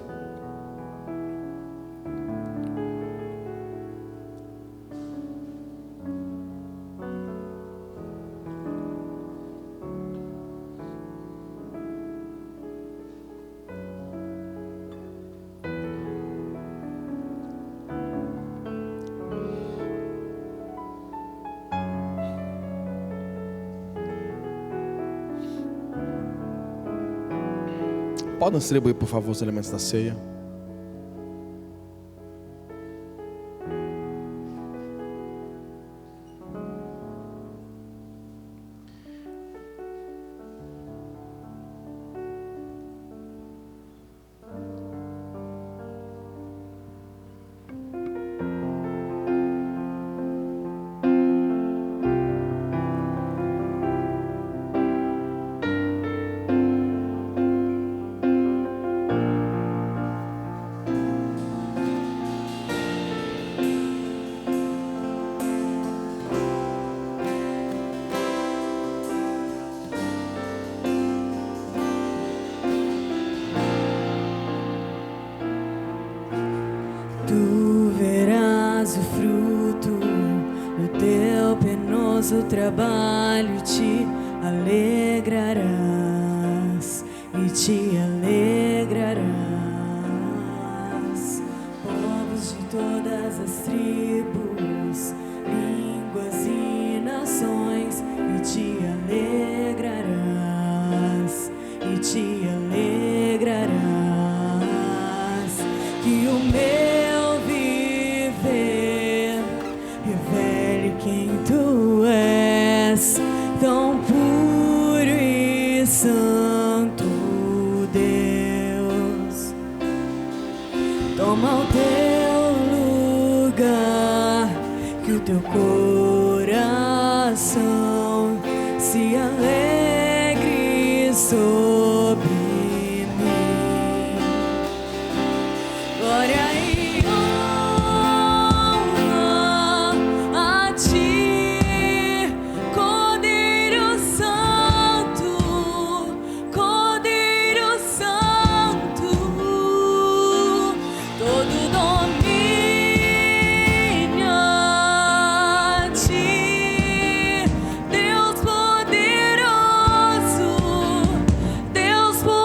Podem distribuir, por favor, os elementos da ceia. Tu verás o fruto do teu penoso trabalho, te alegrarás e te alegrarás. Povos de todas as tribos, línguas e nações, e te alegrarás e te alegrarás. Que o meu viver revele quem tu és, tão puro e santo Deus. Toma o teu lugar, que o teu coração se alegre sobre mim. Glória e honra a ti, Cordeiro Santo, Cordeiro Santo. Todo domínio a ti, Deus poderoso, Deus poderoso.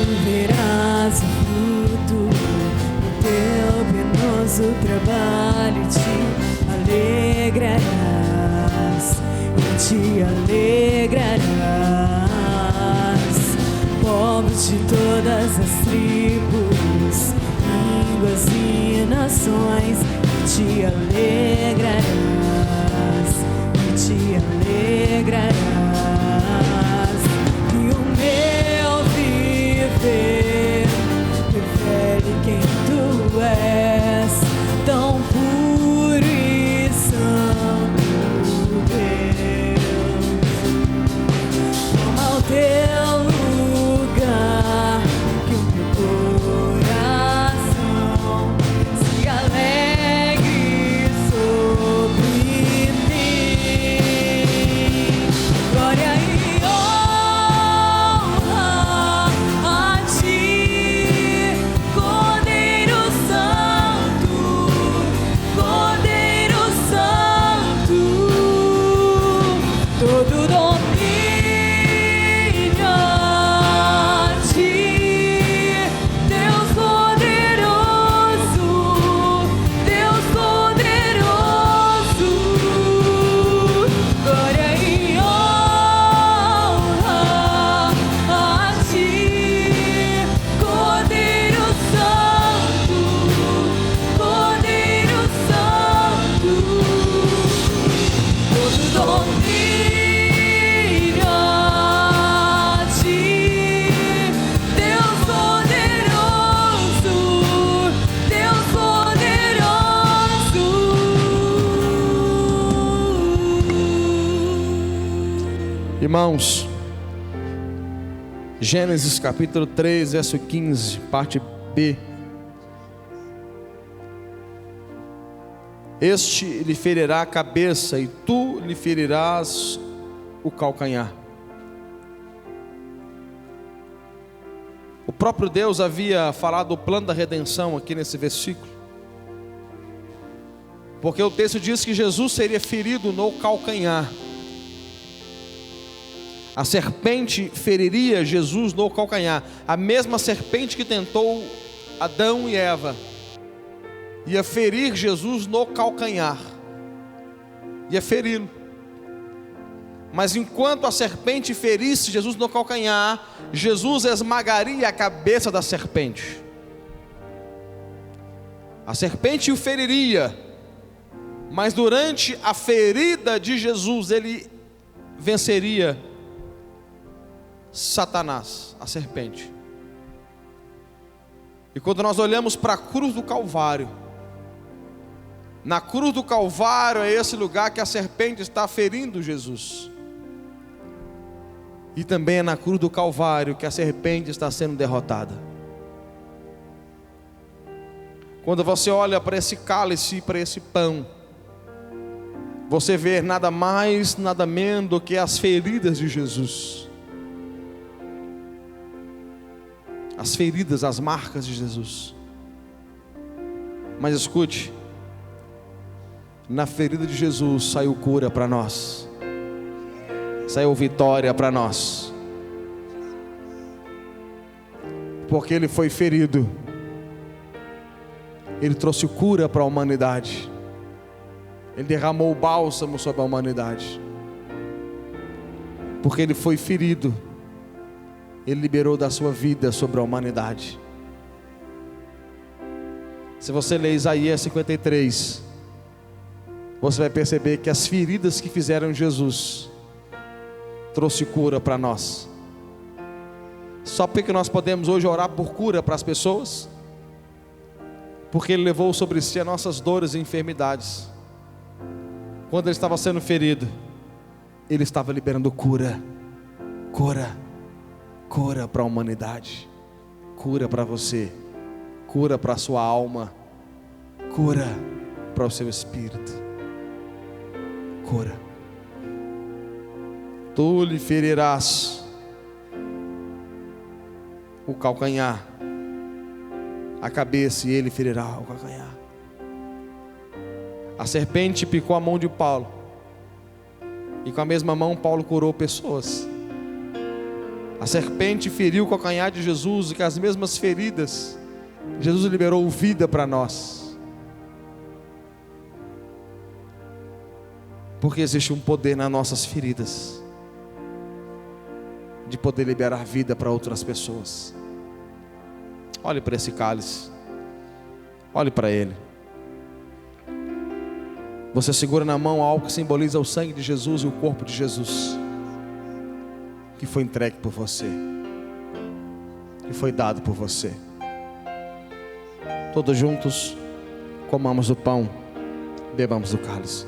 Tu verás o fruto do teu penoso trabalho, te alegrarás e te alegrarás. Povos de todas as tribos, línguas e nações, e te alegrarás e te alegrarás. Que o meu viver revele quem tu és, tão puro e santo Deus. Toma o teu lugar, que o meu coração se alegre sobre mim. Irmãos, Gênesis capítulo 3, verso 15, parte B. Este lhe ferirá a cabeça e tu lhe ferirás o calcanhar. O próprio Deus havia falado o plano da redenção aqui nesse versículo, porque o texto diz que Jesus seria ferido no calcanhar. A serpente feriria Jesus no calcanhar. A mesma serpente que tentou Adão e Eva ia ferir Jesus no calcanhar, ia feri-lo. Mas enquanto a serpente ferisse Jesus no calcanhar, Jesus esmagaria a cabeça da serpente. A serpente o feriria, mas durante a ferida de Jesus, ele venceria Satanás, a serpente. E quando nós olhamos para a cruz do Calvário, na cruz do Calvário é esse lugar que a serpente está ferindo Jesus. E também é na cruz do Calvário que a serpente está sendo derrotada. Quando você olha para esse cálice, para esse pão, você vê nada mais, nada menos do que as feridas de Jesus. As feridas, as marcas de Jesus. Mas escute, na ferida de Jesus saiu cura para nós, saiu vitória para nós, porque Ele foi ferido, Ele trouxe cura para a humanidade, Ele derramou o bálsamo sobre a humanidade, porque Ele foi ferido, Ele liberou da sua vida sobre a humanidade. Se você ler Isaías 53, você vai perceber que as feridas que fizeram Jesus trouxe cura para nós. Só porque nós podemos hoje orar por cura para as pessoas, porque Ele levou sobre si as nossas dores e enfermidades. Quando Ele estava sendo ferido, Ele estava liberando cura para a humanidade, cura para você, cura para a sua alma, cura para o seu espírito. Cura. Tu lhe ferirás o calcanhar, a cabeça, e ele ferirá o calcanhar. A serpente picou a mão de Paulo, e com a mesma mão Paulo curou pessoas. A serpente feriu o calcanhar de Jesus, e com as mesmas feridas Jesus liberou vida para nós. Porque existe um poder nas nossas feridas, de poder liberar vida para outras pessoas. Olhe para esse cálice, olhe para ele. Você segura na mão algo que simboliza o sangue de Jesus e o corpo de Jesus, que foi entregue por você, que foi dado por você. Todos juntos, comamos o pão, bebamos o cálice.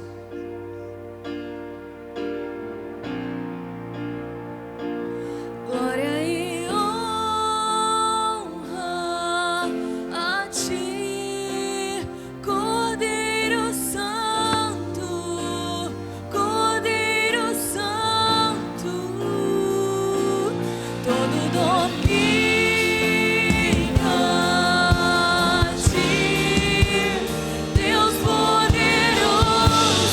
Deus poderoso.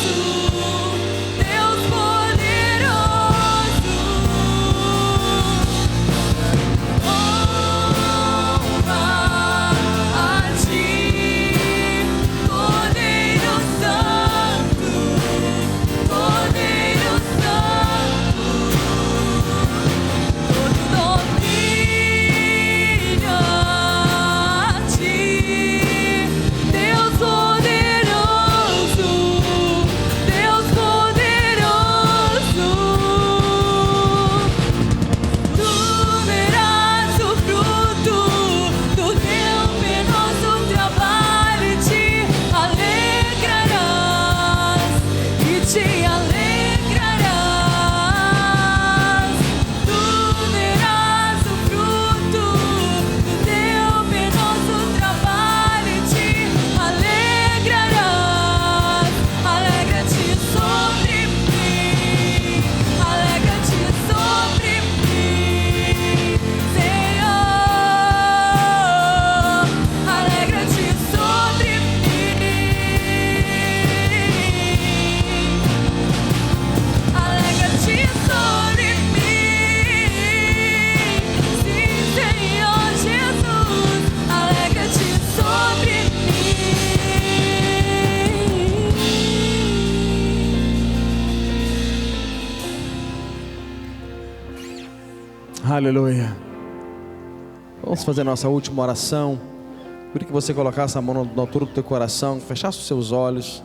Aleluia. Vamos fazer nossa última oração. Queria que você colocasse a mão na altura do teu coração, fechasse os seus olhos.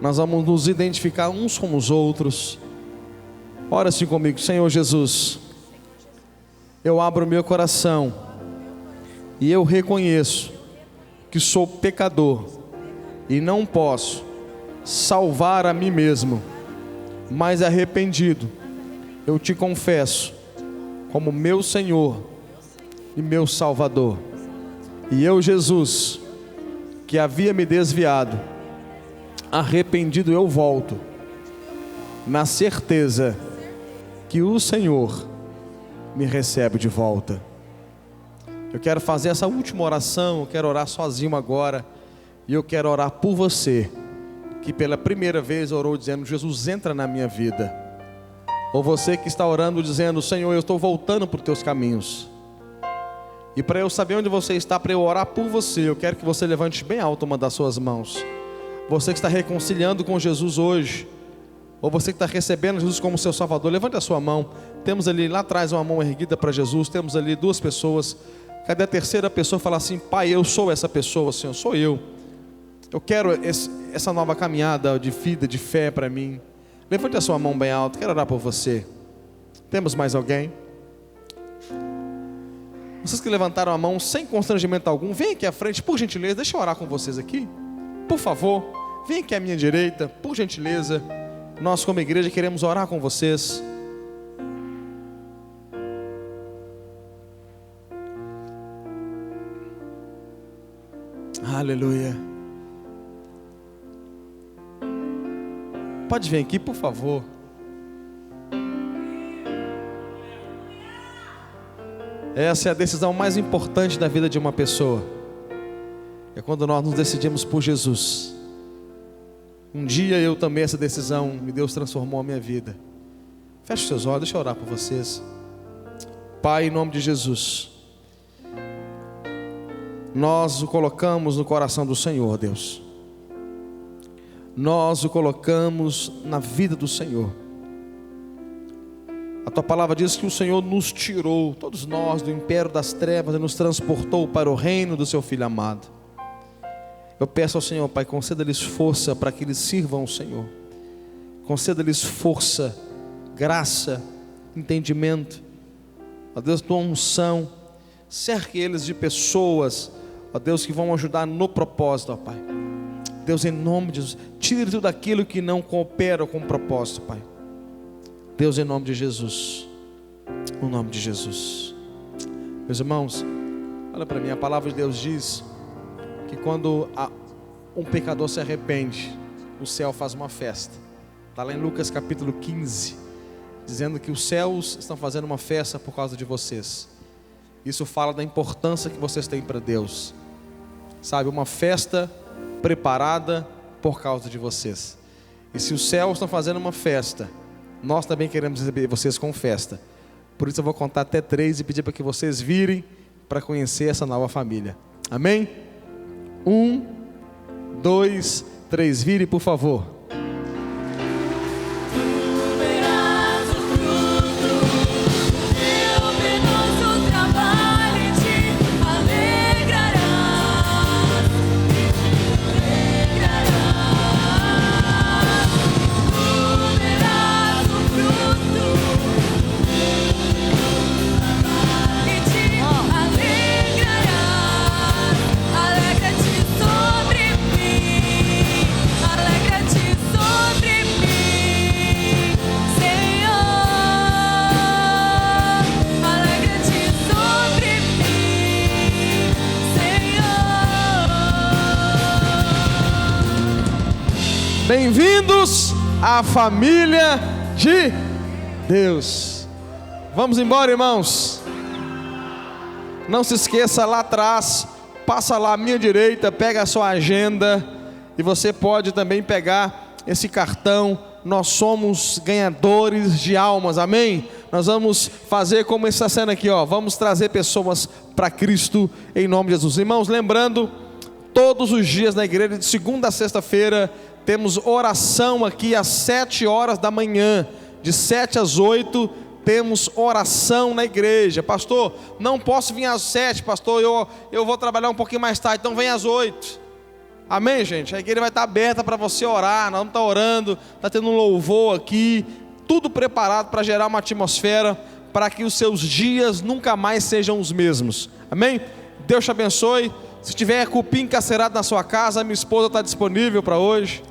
Nós vamos nos identificar uns com os outros. Ora assim comigo: Senhor Jesus, eu abro o meu coração e eu reconheço que sou pecador e não posso salvar a mim mesmo, mas arrependido, eu te confesso como meu Senhor e meu Salvador. E eu, Jesus, que havia me desviado, arrependido eu volto, na certeza que o Senhor me recebe de volta. Eu quero fazer essa última oração, eu quero orar sozinho agora, e eu quero orar por você, que pela primeira vez orou dizendo: Jesus, entra na minha vida. Ou você que está orando dizendo: Senhor, eu estou voltando para os teus caminhos. E para eu saber onde você está, para eu orar por você, eu quero que você levante bem alto uma das suas mãos. Você que está reconciliando com Jesus hoje, ou você que está recebendo Jesus como seu Salvador, levante a sua mão. Temos ali lá atrás uma mão erguida para Jesus. Temos ali duas pessoas. Cadê a terceira pessoa? Fala assim: Pai, eu sou essa pessoa, Senhor, sou eu. Eu quero essa nova caminhada de vida, de fé para mim. Levante a sua mão bem alto, quero orar por você. Temos mais alguém? Vocês que levantaram a mão sem constrangimento algum, vem aqui à frente, por gentileza. Deixa eu orar com vocês aqui, por favor. Vem aqui à minha direita, por gentileza. Nós como igreja queremos orar com vocês. Aleluia. Pode vir aqui, por favor. Essa é a decisão mais importante da vida de uma pessoa. É quando nós nos decidimos por Jesus. Um dia eu tomei essa decisão e Deus transformou a minha vida. Feche seus olhos, deixa eu orar por vocês. Pai, em nome de Jesus, nós o colocamos no coração do Senhor, Deus. Nós o colocamos na vida do Senhor. A tua palavra diz que o Senhor nos tirou, todos nós, do império das trevas e nos transportou para o reino do seu Filho amado. Eu peço ao Senhor, Pai, conceda-lhes força para que eles sirvam ao Senhor. Conceda-lhes força, graça, entendimento. Ó Deus, tua unção, cerque eles de pessoas, ó Deus, que vão ajudar no propósito, ó Pai. Deus, em nome de Jesus, tire tudo aquilo que não coopera com o propósito, Pai. Deus, em nome de Jesus, no nome de Jesus. Meus irmãos, olha para mim, a palavra de Deus diz que quando um pecador se arrepende, o céu faz uma festa. Está lá em Lucas capítulo 15, dizendo que os céus estão fazendo uma festa por causa de vocês. Isso fala da importância que vocês têm para Deus. Sabe, uma festa preparada por causa de vocês. E se os céus estão fazendo uma festa, nós também queremos receber vocês com festa. Por isso eu vou contar até 3 e pedir para que vocês virem para conhecer essa nova família. Amém? 1, 2, 3, vire por favor. Bem-vindos à família de Deus. Vamos embora, irmãos. Não se esqueça, lá atrás, passa lá à minha direita, pega a sua agenda e você pode também pegar esse cartão. Nós somos ganhadores de almas, amém? Nós vamos fazer como essa cena aqui, ó. Vamos trazer pessoas para Cristo em nome de Jesus. Irmãos, lembrando, todos os dias na igreja, de segunda a sexta-feira, temos oração aqui às 7 horas da manhã, de 7 às 8, temos oração na igreja. Pastor, não posso vir às 7, pastor, eu vou trabalhar um pouquinho mais tarde, então vem às 8. Amém, gente? A igreja vai estar aberta para você orar, nós vamos estar orando, está tendo um louvor aqui, tudo preparado para gerar uma atmosfera, para que os seus dias nunca mais sejam os mesmos. Amém? Deus te abençoe. Se tiver cupim encarcerado na sua casa, minha esposa está disponível para hoje.